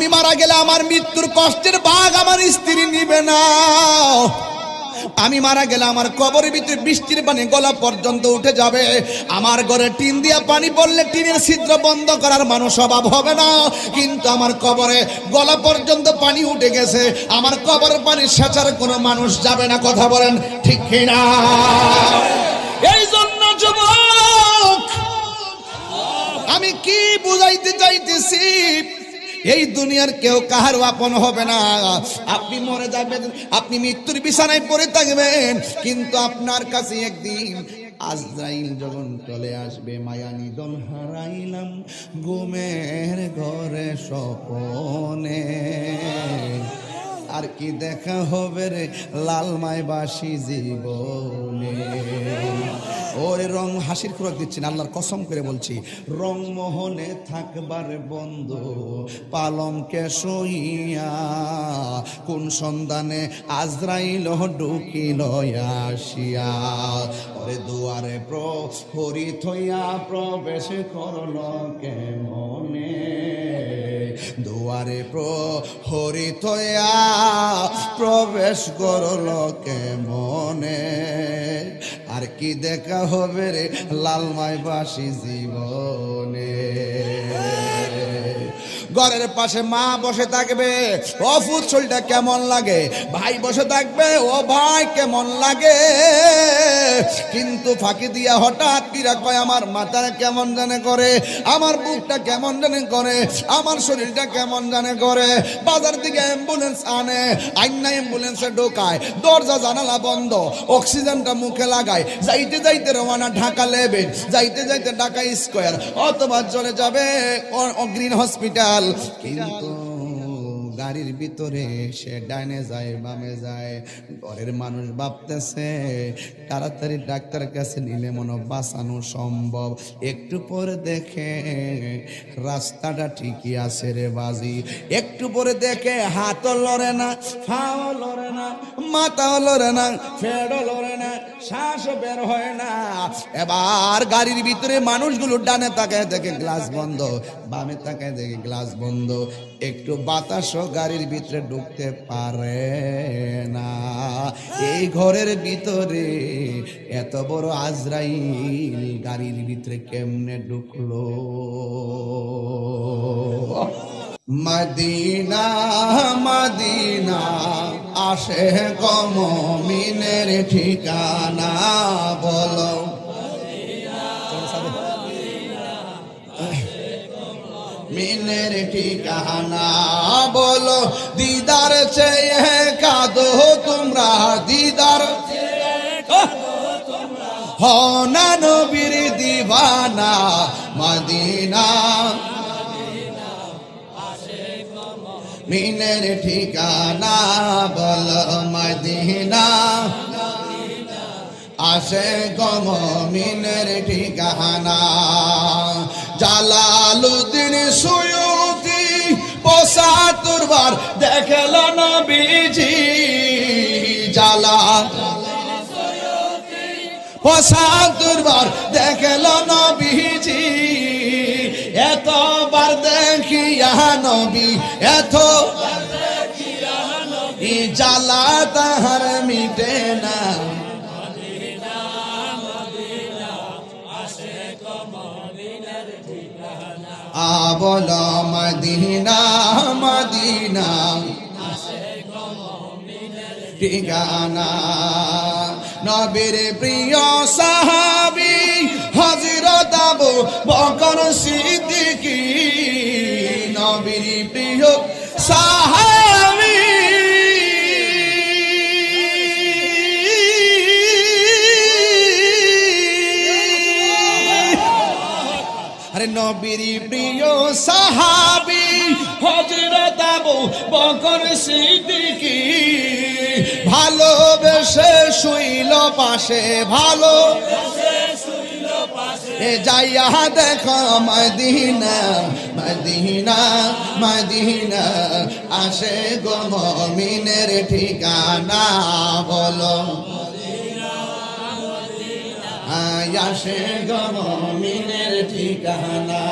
আমি মারা গেলে আমার মৃত্যুর কষ্টের ভাগ আমার স্ত্রী নিবে না। আমি মারা গেলে আমার কবরের ভিতরে বৃষ্টির পানি গলা পর্যন্ত উঠে যাবে। আমার ঘরে টিন দিয়া পানি পড়লে টিনের ছিদ্র বন্ধ করার মানুষ অভাব হবে না। কিন্তু আমার কবরে গলা পর্যন্ত পানি উঠে গেছে, আমার কবরের পানি সেচার কোনো মানুষ যাবে না। কথা বলেন ঠিক কিনা? এই জন্য যুবক, আমি কি বুঝাইতে চাইতেছি, এই দুনিয়ার কেউ কাহার আপন হবে না। আপনি মরে যাবেন, আপনি মৃত্যুর বিছানায় পড়ে থাকবেন, কিন্তু আপনার কাছে একদিন আজরাইল যখন চলে আসবে, মায়া নিদন হারাইলাম ঘুমের ঘরে স্বপনে, আর কি দেখা হবে রে লালমায় বাসি জীবনে। ওরে রং হাসির খোরাক দিচ্ছেন, আল্লাহর কসম করে বলছি, রং মোহনে থাকবার বন্ধু পালঙ্কে শুইয়া, কোন সন্ধানে আজরাইল ঢুকিল আসিয়া। ওরে দুয়ারে প্রহরী থইয়া প্রবেশ করল কেমনে, দুয়ারে প্রহরী থইয়া প্রবেশ করল কেমনে, আর কি দেখা হবে রে লালমাই বাসি জীবনে। ঘরের পাশে মা বসে থাকবে, ও ফুচলটা কেমন লাগে, ভাই বসে থাকবে, ও ভাই কেমন লাগে, কিন্তু ফাঁকি দিয়া হঠাৎ কিরা কয় আমার মাথা কেমন জানে করে, আমার বুকটা কেমন জানে করে, আমার শরীরটা কেমন জানে করে। বাজার থেকে অ্যাম্বুলেন্স আনে, আইনা অ্যাম্বুলেন্সে ঢোকায়, দরজা জানালা বন্ধ, অক্সিজেনটা মুখে লাগায়, যাইতে যাইতে রওনা ঢাকা লেভেল, যাইতে যাইতে ঢাকা স্কোয়ার, অথবা চলে যাবে গ্রিন হসপিটাল। কিন্তু গাড়ির ভিতরে সে ডাইনে যায় বামে যায়, ঘরের মানুষ ভাবতেছে তাড়াতাড়ি ডাক্তারের কাছে নিলে মনে বাঁচানো সম্ভব। একটু পরে দেখে রাস্তাটা ঠিকই আছে রে বাজি, একটু পরে দেখে হাতও লড়ে না, পাও লড়ে না, মাথাও লড়ে না, ফেড়ও লড়ে না, শ্বাসও বের হয় না। এবার গাড়ির ভিতরে মানুষগুলো ডানে তাকায় দেখে গ্লাস বন্ধ, বামে তাকায় দেখে গ্লাস বন্ধ, একটু বাতাসও গাড়ির ভিতরে ঢুকতে পারে না। এই ঘরের ভিতরে এত বড় আজরাইল গাড়ির ভিতরে কেমনে ঢুকলো? মদিনা মদিনা আসে মুমিনের ঠিকানা, বলো মিনের ঠিকানা, বলো দিদার চেয়ে কাঁদো তোমরা, দিদার হো না নবীর দিওয়ানা, মদিনা মিনের ঠিকানা, বলো মদিনা আসে মুমিনের ঠিকানা। জালালউদ্দিন সুয়ুতি ৭৫ বার দেখল নবীজি, জালালউদ্দিন সুয়ুতি ৭৫ বার দেখল নবীজি, এতবার দেখিয়া নবী, এত জ্বালা তাহার মিটে না। বলো মদিনা মদিনা ঠিকানা। নবীর প্রিয় সাহাবী হযরত আবু বকর সিদ্দিকী, নবীর প্রিয় সাহাবী নবীর প্রিয় সাহাবী হযরত আবু বকর সিদ্দিকী, ভালোবেসে শুইল পাশে, ভালোবেসে শুইল পাশে, যাইয়া দেখো মদিনা মদিনা মদিনা আসে গো মুমিনের ঠিকানা, বলো আসে গো মুমিনের ঠিকানা।